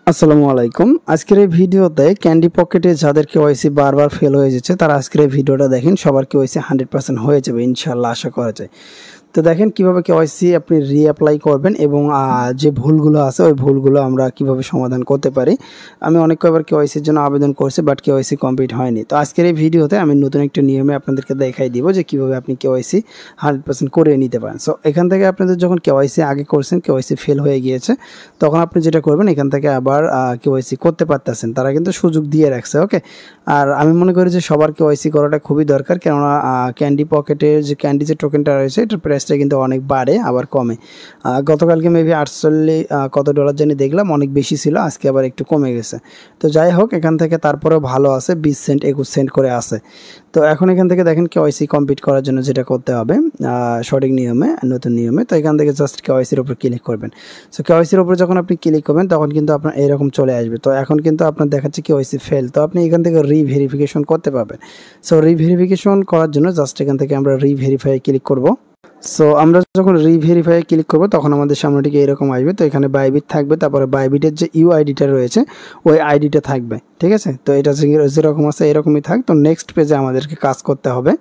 আসসালামু আলাইকুম। আজকের এই ভিডিওতে ক্যান্ডি পকেটে যাদের কেওয়াইসি বারবার ফেল হয়ে যাচ্ছে তারা আজকের এই ভিডিওটা দেখেন। সবার কেওয়াইসি 100% হয়ে যাবে ইনশাআল্লাহ, আশা করা যায়। তো দেখেন কিভাবে কেওয়াইসি আপনি রিঅ্যাপ্লাই করবেন এবং যে ভুলগুলো আছে ওই ভুলগুলো আমরা কিভাবে সমাধান করতে পারি। আমি অনেক কয়েকবার কেওয়াইসির জন্য আবেদন করেছি, বাট কেওয়াইসি কমপ্লিট হয়নি। তো আজকের এই ভিডিওতে আমি নতুন একটা নিয়মে আপনাদেরকে দেখাই দিব যে কিভাবে আপনি কেওয়াইসি 100% করে নিতে পারেন। সো এখান থেকে আপনাদের যখন কেওয়াইসি আগে করছেন, কেওয়াইসি ফেল হয়ে গিয়েছে, তখন আপনি যেটা করবেন এখান থেকে আবার কেওয়াইসি করতে পারতেছেন। তারা কিন্তু সুযোগ দিয়ে রাখছে, ওকে। আর আমি মনে করি যে সবার কেওয়াইসি করাটা খুবই দরকার, কেননা ক্যান্ডি পকেটের যে ক্যান্ডি যে টোকেনটা রয়েছে এটার প্রাইসটা কিন্তু অনেক বাড়ে আবার কমে। গতকালকে মেবি 48 কত ডলার জানি দেখলাম, অনেক বেশি ছিল, আজকে আবার একটু কমে গেছে। তো যাই হোক, এখান থেকে তারপরেও ভালো আছে, 20 সেন্ট 21 সেন্ট করে আছে। তো এখন এখান থেকে দেখেন কেওয়াইসি কমপ্লিট করার জন্য যেটা করতে হবে সঠিক নিয়মে, নতুন নিয়মে। তো এখান থেকে জাস্ট কেওয়াইসির উপর ক্লিক করবেন। সো কেওয়াইসির উপর যখন আপনি ক্লিক করবেন তখন কিন্তু আপনার এরকম চলে আসবে। তো এখন কিন্তু আপনার দেখাচ্ছে কেওয়াইসি ফেল। তো আপনি এখান থেকে রিভেরিফিকেশন করতে পারবেন। সো রিভেরিফিকেশন করার জন্য জাস্ট এখান থেকে আমরা রিভেরিফাই ক্লিক করব। সো আমরা যখন রিভেরিফাই ক্লিক করব তখন আমাদের সামনে ঠিক এরকম আসবে। তো এখানে বাইবিট থাকবে, তারপরে বাইবিটের যে ইউআইডিটা রয়েছে ওই আইডিটা থাকবে, ঠিক আছে। তো এটা যেরকম আছে এরকমই থাক। তো নেক্সট পেজে আমাদেরকে কাজ করতে হবে।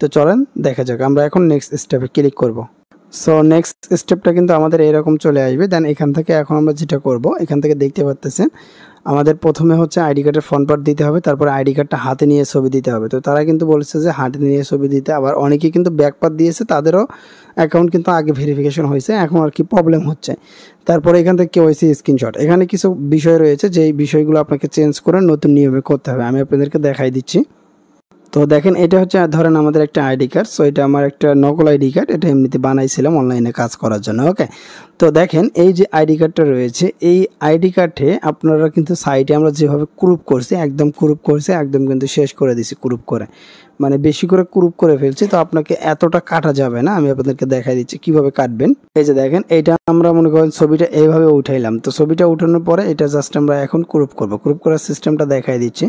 তো চলেন দেখা যাক, আমরা এখন নেক্সট স্টেপে ক্লিক করব। সো নেক্সট স্টেপটা কিন্তু আমাদের এরকম চলে আসবে। দেন এখান থেকে এখন আমরা যেটা করব, এখান থেকে দেখতে পাচ্ছেন আমাদের প্রথমে হচ্ছে আইডি কার্ডের ফ্রন্ট পার্ট দিতে হবে, তারপরে আইডি কার্ডটা হাতে নিয়ে ছবি দিতে হবে। তো তারা কিন্তু বলেছে যে হাতে নিয়ে ছবি দিতে, আবার অনেকেই কিন্তু ব্যাক পার্ট দিয়েছে, তাদেরও অ্যাকাউন্ট কিন্তু আগে ভেরিফিকেশন হয়েছে, এখন আর কি প্রবলেম হচ্ছে। তারপরে এখান থেকে কেওয়াইসি স্ক্রিনশট, এখানে কিছু বিষয় রয়েছে যে এই বিষয়গুলো আপনাকে চেঞ্জ করে নতুন নিয়মে করতে হবে। আমি আপনাদেরকে দেখাই দিচ্ছি। তো দেখেন এটা হচ্ছে ধরেন আমাদের একটা আইডি কার্ড। সো এটা আমার একটা নকল আইডি কার্ড, এটা এমনিতে বানাইছিলাম অনলাইনে কাজ করার জন্য, ওকে। তো দেখেন এই যে আইডি কার্ডটা রয়েছে, এই আইডি কার্ডে আপনারা কিন্তু সাইটে আমরা যেভাবে ক্রুপ করছি, একদম ক্রুপ করছি, একদম কিন্তু শেষ করে দিছি ক্রুপ করে, মানে বেশি করে ক্রুপ করে ফেলছি। তো আপনাকে এতটা কাটা যাবে না, আমি আপনাদেরকে দেখাই দিচ্ছি কিভাবে কাটবেন। এই যে দেখেন এইটা আমরা মনে করেন ছবিটা এইভাবে উঠাইলাম। তো ছবিটা উঠানোর পরে এটা জাস্ট আমরা এখন ক্রুপ করব। ক্রুপ করার সিস্টেমটা দেখাই দিচ্ছি।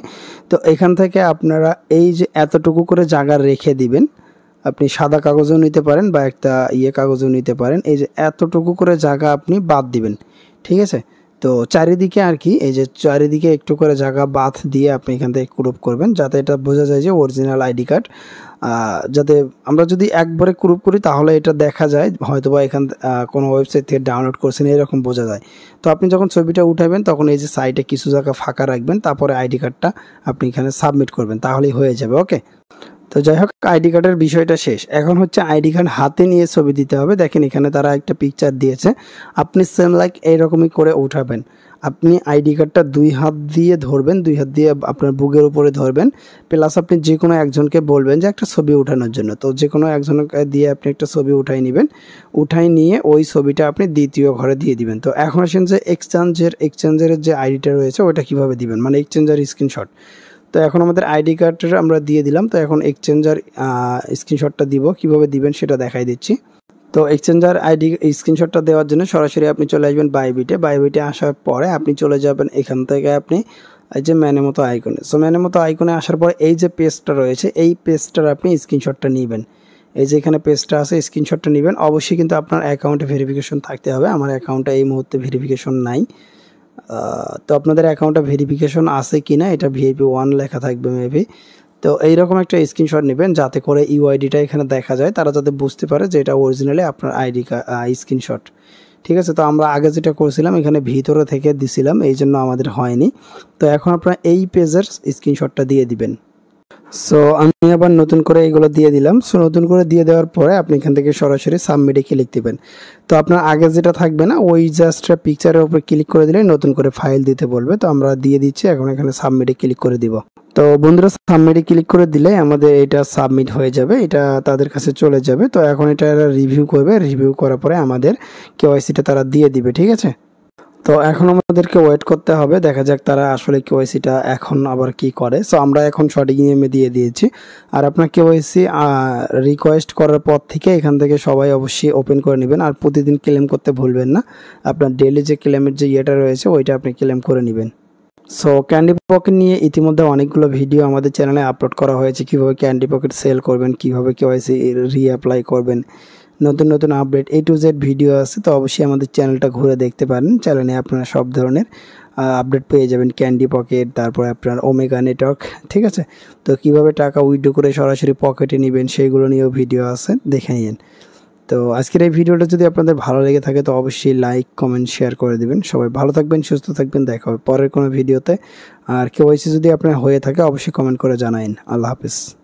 তো এখান থেকে আপনারা এই যে এতটুকু করে জায়গা রেখে দিবেন। আপনি সাদা কাগজও নিতে পারেন বা একটা কাগজও নিতে পারেন। এই যে এতটুকু করে জায়গা আপনি বাদ দিবেন, ঠিক আছে। তো চারিদিকে আর কি, এই যে চারিদিকে একটু করে জায়গা বাদ দিয়ে আপনি এখান থেকে ক্রপ করবেন, যাতে এটা বোঝা যায় যে অরিজিনাল আইডি কার্ড। যাতে আমরা যদি একবারে ক্রপ করি তাহলে এটা দেখা যায় হয়তোবা এখান কোনো ওয়েবসাইট থেকে ডাউনলোড করছেন, এরকম বোঝা যায়। তো আপনি যখন ছবিটা উঠাবেন তখন এই যে সাইডে কিছু জায়গা ফাঁকা রাখবেন, তারপরে আইডি কার্ডটা আপনি এখানে সাবমিট করবেন, তাহলেই হয়ে যাবে, ওকে। তো যাই হোক, আইডি কার্ডের বিষয়টা শেষ। এখন হচ্ছে আইডি কার্ড হাতে নিয়ে ছবি দিতে হবে। দেখেন এখানে তারা একটা পিকচার দিয়েছে, আপনি সেম লাইক এইরকমই করে উঠাবেন। আপনি আইডি কার্ডটা 2 হাত দিয়ে ধরবেন, 2 হাত দিয়ে আপনার বুকের উপরে ধরবেন, প্লাস আপনি যে কোনো একজনকে বলবেন যে একটা ছবি ওঠানোর জন্য। তো যে কোনো একজনকে দিয়ে আপনি একটা ছবি উঠাই নেবেন, উঠাই নিয়ে ওই ছবিটা আপনি দ্বিতীয় ঘরে দিয়ে দিবেন। তো এখন আসেন যে এক্সচেঞ্জের যে আইডিটা রয়েছে ওটা কিভাবে দিবেন, মানে এক্সচেঞ্জার স্ক্রিনশট। তো এখন আমাদের আইডি কার্ডটা আমরা দিয়ে দিলাম। তো এখন এক্সচেঞ্জার স্ক্রিনশটটা দিব, কিভাবে দিবেন সেটা দেখাই দিচ্ছি। তো এক্সচেঞ্জার আইডি স্ক্রিনশটটা দেওয়ার জন্য সরাসরি আপনি চলে আসবেন বাইবিটে আসার পরে আপনি চলে যাবেন এখান থেকে আপনি এই যে ম্যানের মতো আইকনে। সো ম্যানের মতো আইকনে আসার পরে এই যে পেজটা রয়েছে, এই পেজটার আপনি স্ক্রিনশটটা নেবেন। এই যে এখানে পেজটা আছে, স্ক্রিনশটটা নেবেন। অবশ্যই কিন্তু আপনার অ্যাকাউন্টে ভেরিফিকেশন থাকতে হবে। আমার অ্যাকাউন্টে এই মুহূর্তে ভেরিফিকেশন নাই। তো আপনাদের অ্যাকাউন্টে ভেরিফিকেশন আছে কিনা এটা VIP1 লেখা থাকবে মেবি। তো এইরকম একটা স্ক্রিনশট নেবেন যাতে করে ইউআইডিটা এখানে দেখা যায়, তারা যাতে বুঝতে পারে যে এটা অরিজিনালি আপনার আইডি স্ক্রিনশট, ঠিক আছে। তো আমরা আগে যেটা করেছিলাম এখানে ভিতরে থেকে দিছিলাম, এই জন্য আমাদের হয়নি। তো এখন আপনারা এই পেজের স্ক্রিনশটটা দিয়ে দিবেন। সো আমি আবার নতুন করে এগুলো দিয়ে দিলাম। সো নতুন করে দিয়ে দেওয়ার পরে আপনি এখান থেকে সরাসরি সাবমিটে ক্লিক দিবেন। তো আপনার আগে যেটা থাকবে না ওই জাস্ট পিকচারের উপর ক্লিক করে দিলে নতুন করে ফাইল দিতে বলবে। তো আমরা দিয়ে দিচ্ছি, এখন এখানে সাবমিটে ক্লিক করে দিব। তো বন্ধুরা সাবমিটে ক্লিক করে দিলে আমাদের এটা সাবমিট হয়ে যাবে, এটা তাদের কাছে চলে যাবে। তো এখন এটা রিভিউ করবে, রিভিউ করার পরে আমাদের কেওয়াইসিটা তারা দিয়ে দিবে, ঠিক আছে। তো এখন আমাদেরকে ওয়েট করতে হবে, দেখা যাক তারা আসলে কেওয়াইসিটা এখন আবার কি করে। সো আমরা এখন সঠিক নিয়মে দিয়ে দিয়েছি। আর আপনার কেওয়াইসি রিকোয়েস্ট করার পর থেকে এখান থেকে সবাই অবশ্যই ওপেন করে নেবেন। আর প্রতিদিন ক্লেম করতে ভুলবেন না, আপনার ডেইলি যে ক্লেমের যে ইয়েটা রয়েছে ওইটা আপনি ক্লেম করে নেবেন। সো ক্যান্ডি পকেট নিয়ে ইতিমধ্যে অনেকগুলো ভিডিও আমাদের চ্যানেলে আপলোড করা হয়েছে, কীভাবে ক্যান্ডি পকেট সেল করবেন, কীভাবে কেওয়াইসি রিঅ্যাপ্লাই করবেন, নতুন নতুন update A to Z video আছে। তো অবশ্যই আমাদের চ্যানেলটা ঘুরে দেখতে পারেন, চ্যানেলে আপনারা সব ধরনের আপডেট পেয়ে যাবেন ক্যান্ডি পকেট, তারপরে আপনার ওমেগা নেটওয়ার্ক, ঠিক আছে। তো কিভাবে টাকা উইথড্র করে সরাসরি পকেটে নেবেন সেইগুলো নিয়েও ভিডিও আছে, দেখে নিন। তো আজকের এই ভিডিওটা যদি আপনাদের ভালো লেগে থাকে তো অবশ্যই লাইক কমেন্ট শেয়ার করে দিবেন। সবাই ভালো থাকবেন, সুস্থ থাকবেন, দেখা হবে পরের কোনো ভিডিওতে। আর কেওয়াইসি যদি আপনার হয়ে থাকে অবশ্যই কমেন্ট করে জানাইন। আল্লাহ হাফিজ।